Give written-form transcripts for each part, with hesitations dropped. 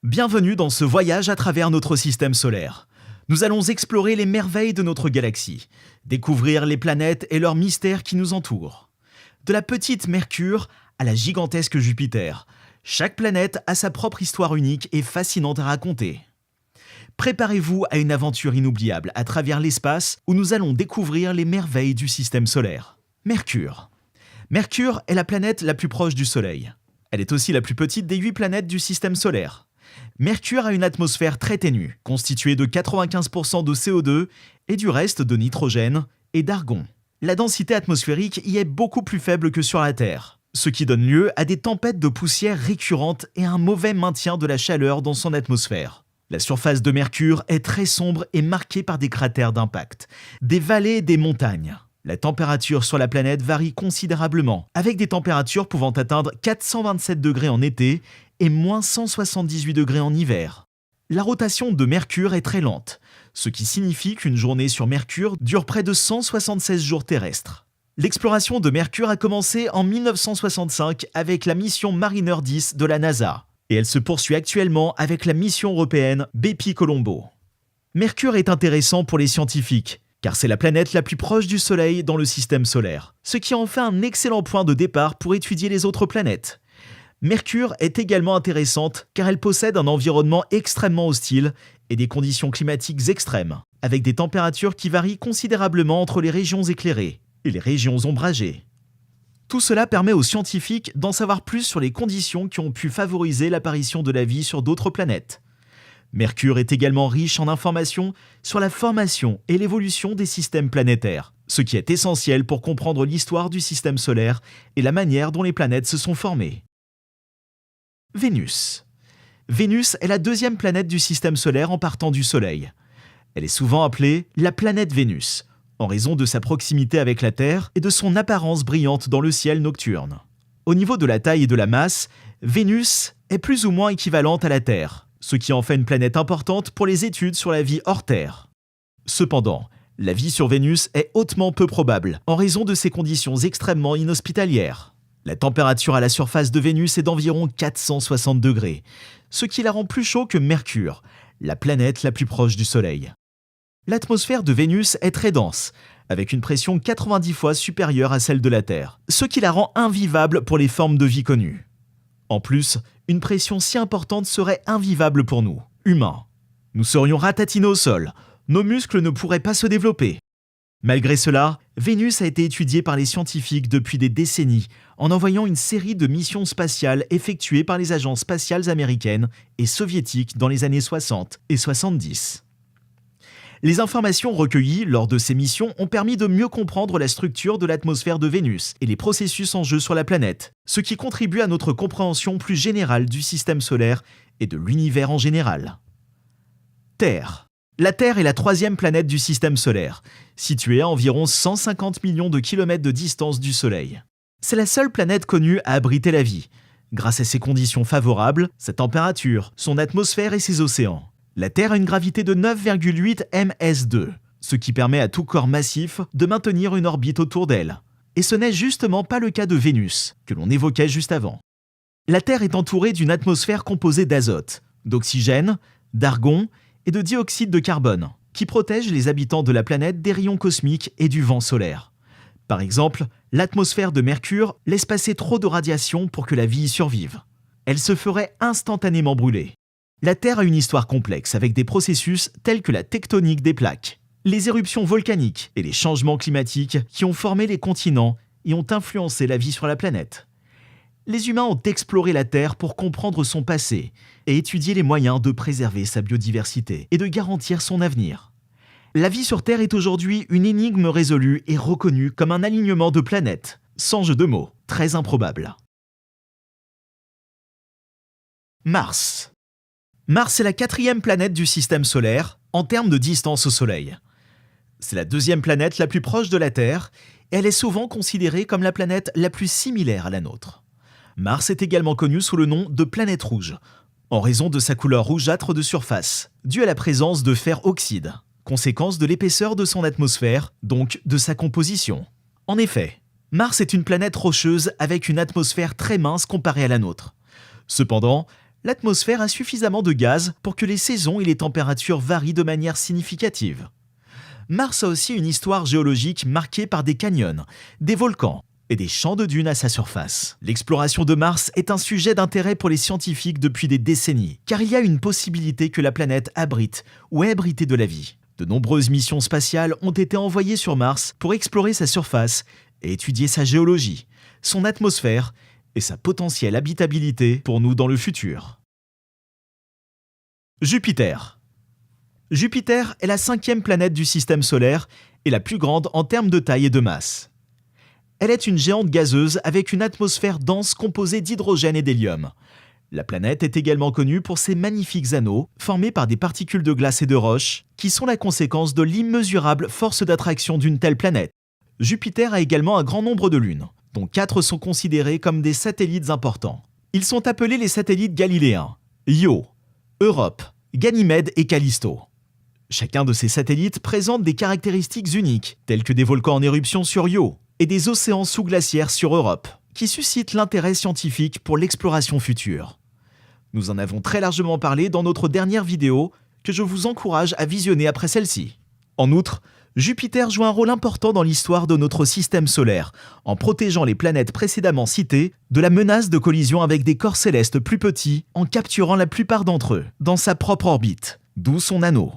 Bienvenue dans ce voyage à travers notre système solaire. Nous allons explorer les merveilles de notre galaxie, découvrir les planètes et leurs mystères qui nous entourent. De la petite Mercure à la gigantesque Jupiter, chaque planète a sa propre histoire unique et fascinante à raconter. Préparez-vous à une aventure inoubliable à travers l'espace où nous allons découvrir les merveilles du système solaire. Mercure. Mercure est la planète la plus proche du Soleil. Elle est aussi la plus petite des 8 planètes du système solaire. Mercure a une atmosphère très ténue, constituée de 95% de CO2 et du reste de nitrogène et d'argon. La densité atmosphérique y est beaucoup plus faible que sur la Terre, ce qui donne lieu à des tempêtes de poussière récurrentes et un mauvais maintien de la chaleur dans son atmosphère. La surface de Mercure est très sombre et marquée par des cratères d'impact, des vallées et des montagnes. La température sur la planète varie considérablement, avec des températures pouvant atteindre 427 degrés en été et moins 178 degrés en hiver. La rotation de Mercure est très lente, ce qui signifie qu'une journée sur Mercure dure près de 176 jours terrestres. L'exploration de Mercure a commencé en 1965 avec la mission Mariner 10 de la NASA. Et elle se poursuit actuellement avec la mission européenne Bepi-Colombo. Mercure est intéressant pour les scientifiques, car c'est la planète la plus proche du Soleil dans le système solaire, ce qui en fait un excellent point de départ pour étudier les autres planètes. Mercure est également intéressante car elle possède un environnement extrêmement hostile et des conditions climatiques extrêmes, avec des températures qui varient considérablement entre les régions éclairées et les régions ombragées. Tout cela permet aux scientifiques d'en savoir plus sur les conditions qui ont pu favoriser l'apparition de la vie sur d'autres planètes. Mercure est également riche en informations sur la formation et l'évolution des systèmes planétaires, ce qui est essentiel pour comprendre l'histoire du système solaire et la manière dont les planètes se sont formées. Vénus. Vénus est la deuxième planète du système solaire en partant du Soleil. Elle est souvent appelée la planète Vénus, en raison de sa proximité avec la Terre et de son apparence brillante dans le ciel nocturne. Au niveau de la taille et de la masse, Vénus est plus ou moins équivalente à la Terre, ce qui en fait une planète importante pour les études sur la vie hors Terre. Cependant, la vie sur Vénus est hautement peu probable, en raison de ses conditions extrêmement inhospitalières. La température à la surface de Vénus est d'environ 460 degrés, ce qui la rend plus chaud que Mercure, la planète la plus proche du Soleil. L'atmosphère de Vénus est très dense, avec une pression 90 fois supérieure à celle de la Terre, ce qui la rend invivable pour les formes de vie connues. En plus, une pression si importante serait invivable pour nous, humains. Nous serions ratatinés au sol, nos muscles ne pourraient pas se développer. Malgré cela, Vénus a été étudiée par les scientifiques depuis des décennies en envoyant une série de missions spatiales effectuées par les agences spatiales américaines et soviétiques dans les années 60 et 70. Les informations recueillies lors de ces missions ont permis de mieux comprendre la structure de l'atmosphère de Vénus et les processus en jeu sur la planète, ce qui contribue à notre compréhension plus générale du système solaire et de l'univers en général. Terre. La Terre est la troisième planète du système solaire, située à environ 150 millions de kilomètres de distance du Soleil. C'est la seule planète connue à abriter la vie, grâce à ses conditions favorables, sa température, son atmosphère et ses océans. La Terre a une gravité de 9,8 ms2, ce qui permet à tout corps massif de maintenir une orbite autour d'elle. Et ce n'est justement pas le cas de Vénus, que l'on évoquait juste avant. La Terre est entourée d'une atmosphère composée d'azote, d'oxygène, d'argon et de dioxyde de carbone, qui protège les habitants de la planète des rayons cosmiques et du vent solaire. Par exemple, l'atmosphère de Mercure laisse passer trop de radiation pour que la vie y survive. Elle se ferait instantanément brûler. La Terre a une histoire complexe avec des processus tels que la tectonique des plaques, les éruptions volcaniques et les changements climatiques qui ont formé les continents et ont influencé la vie sur la planète. Les humains ont exploré la Terre pour comprendre son passé et étudier les moyens de préserver sa biodiversité et de garantir son avenir. La vie sur Terre est aujourd'hui une énigme résolue et reconnue comme un alignement de planètes, sans jeu de mots, très improbable. Mars. Mars est la 4e planète du système solaire en termes de distance au Soleil. C'est la 2e planète la plus proche de la Terre et elle est souvent considérée comme la planète la plus similaire à la nôtre. Mars est également connue sous le nom de planète rouge, en raison de sa couleur rougeâtre de surface, due à la présence de fer oxyde, conséquence de l'épaisseur de son atmosphère, donc de sa composition. En effet, Mars est une planète rocheuse avec une atmosphère très mince comparée à la nôtre. Cependant, l'atmosphère a suffisamment de gaz pour que les saisons et les températures varient de manière significative. Mars a aussi une histoire géologique marquée par des canyons, des volcans et des champs de dunes à sa surface. L'exploration de Mars est un sujet d'intérêt pour les scientifiques depuis des décennies, car il y a une possibilité que la planète abrite ou ait abrité de la vie. De nombreuses missions spatiales ont été envoyées sur Mars pour explorer sa surface et étudier sa géologie, son atmosphère et sa potentielle habitabilité pour nous dans le futur. Jupiter. Jupiter est la 5e planète du système solaire et la plus grande en termes de taille et de masse. Elle est une géante gazeuse avec une atmosphère dense composée d'hydrogène et d'hélium. La planète est également connue pour ses magnifiques anneaux, formés par des particules de glace et de roche, qui sont la conséquence de l'immesurable force d'attraction d'une telle planète. Jupiter a également un grand nombre de lunes, dont 4 sont considérées comme des satellites importants. Ils sont appelés les satellites galiléens, Io, Europe, Ganymède et Callisto. Chacun de ces satellites présente des caractéristiques uniques, telles que des volcans en éruption sur Io et des océans sous-glaciaires sur Europe, qui suscitent l'intérêt scientifique pour l'exploration future. Nous en avons très largement parlé dans notre dernière vidéo, que je vous encourage à visionner après celle-ci. En outre, Jupiter joue un rôle important dans l'histoire de notre système solaire, en protégeant les planètes précédemment citées de la menace de collision avec des corps célestes plus petits, en capturant la plupart d'entre eux dans sa propre orbite, d'où son anneau.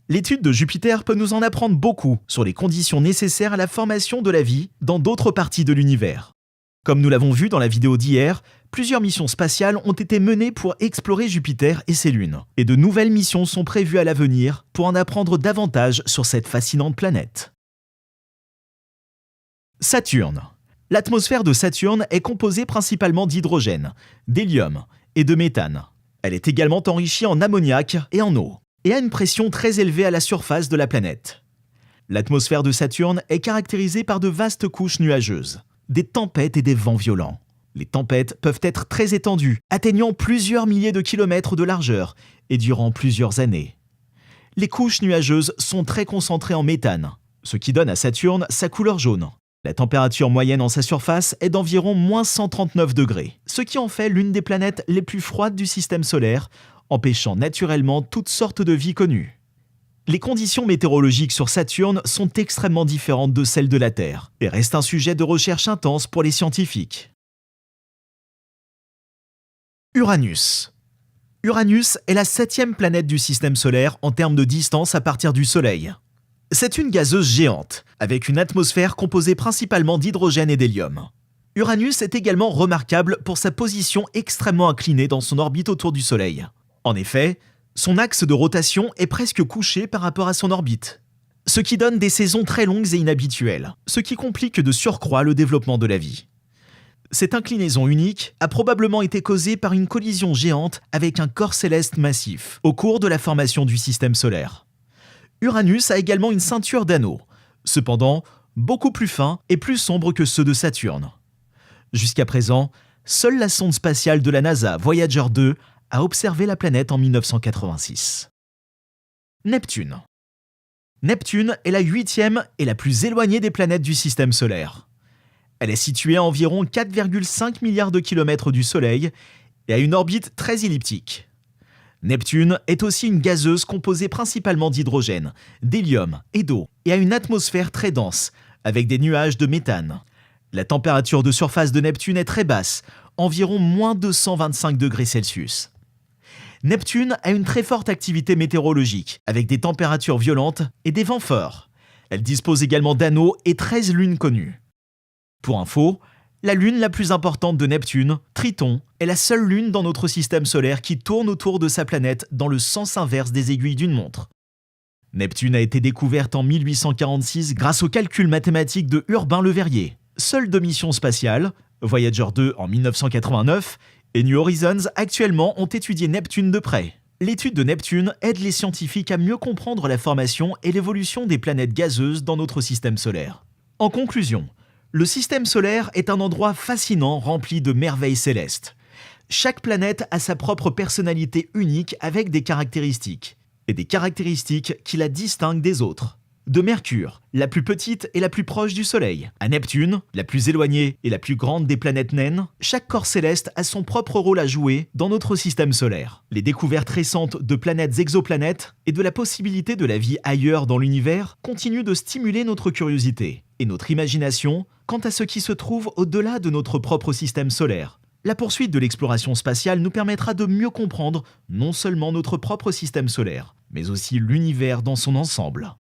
L'étude de Jupiter peut nous en apprendre beaucoup sur les conditions nécessaires à la formation de la vie dans d'autres parties de l'univers. Comme nous l'avons vu dans la vidéo d'hier, plusieurs missions spatiales ont été menées pour explorer Jupiter et ses lunes, et de nouvelles missions sont prévues à l'avenir pour en apprendre davantage sur cette fascinante planète. Saturne. L'atmosphère de Saturne est composée principalement d'hydrogène, d'hélium et de méthane. Elle est également enrichie en ammoniac et en eau, et a une pression très élevée à la surface de la planète. L'atmosphère de Saturne est caractérisée par de vastes couches nuageuses, des tempêtes et des vents violents. Les tempêtes peuvent être très étendues, atteignant plusieurs milliers de kilomètres de largeur et durant plusieurs années. Les couches nuageuses sont très concentrées en méthane, ce qui donne à Saturne sa couleur jaune. La température moyenne en sa surface est d'environ -139 degrés, ce qui en fait l'une des planètes les plus froides du système solaire, empêchant naturellement toutes sortes de vie connues. Les conditions météorologiques sur Saturne sont extrêmement différentes de celles de la Terre et restent un sujet de recherche intense pour les scientifiques. Uranus. Uranus est la 7e planète du système solaire en termes de distance à partir du Soleil. C'est une gazeuse géante, avec une atmosphère composée principalement d'hydrogène et d'hélium. Uranus est également remarquable pour sa position extrêmement inclinée dans son orbite autour du Soleil. En effet, son axe de rotation est presque couché par rapport à son orbite, ce qui donne des saisons très longues et inhabituelles, ce qui complique de surcroît le développement de la vie. Cette inclinaison unique a probablement été causée par une collision géante avec un corps céleste massif au cours de la formation du système solaire. Uranus a également une ceinture d'anneaux, cependant beaucoup plus fins et plus sombres que ceux de Saturne. Jusqu'à présent, seule la sonde spatiale de la NASA Voyager 2 a observé la planète en 1986. Neptune. Neptune est la 8e et la plus éloignée des planètes du système solaire. Elle est située à environ 4,5 milliards de kilomètres du Soleil et a une orbite très elliptique. Neptune est aussi une gazeuse composée principalement d'hydrogène, d'hélium et d'eau, et a une atmosphère très dense, avec des nuages de méthane. La température de surface de Neptune est très basse, environ -225 degrés Celsius. Neptune a une très forte activité météorologique, avec des températures violentes et des vents forts. Elle dispose également d'anneaux et 13 lunes connues. Pour info, la lune la plus importante de Neptune, Triton, est la seule lune dans notre système solaire qui tourne autour de sa planète dans le sens inverse des aiguilles d'une montre. Neptune a été découverte en 1846 grâce aux calculs mathématiques de Urbain Le Verrier. Seules 2 missions spatiales, Voyager 2 en 1989 et New Horizons actuellement, ont étudié Neptune de près. L'étude de Neptune aide les scientifiques à mieux comprendre la formation et l'évolution des planètes gazeuses dans notre système solaire. En conclusion, le système solaire est un endroit fascinant rempli de merveilles célestes. Chaque planète a sa propre personnalité unique avec des caractéristiques, et des caractéristiques qui la distinguent des autres. De Mercure, la plus petite et la plus proche du Soleil, à Neptune, la plus éloignée et la plus grande des planètes naines, chaque corps céleste a son propre rôle à jouer dans notre système solaire. Les découvertes récentes de planètes exoplanètes et de la possibilité de la vie ailleurs dans l'univers continuent de stimuler notre curiosité et notre imagination quant à ce qui se trouve au-delà de notre propre système solaire. La poursuite de l'exploration spatiale nous permettra de mieux comprendre non seulement notre propre système solaire, mais aussi l'univers dans son ensemble.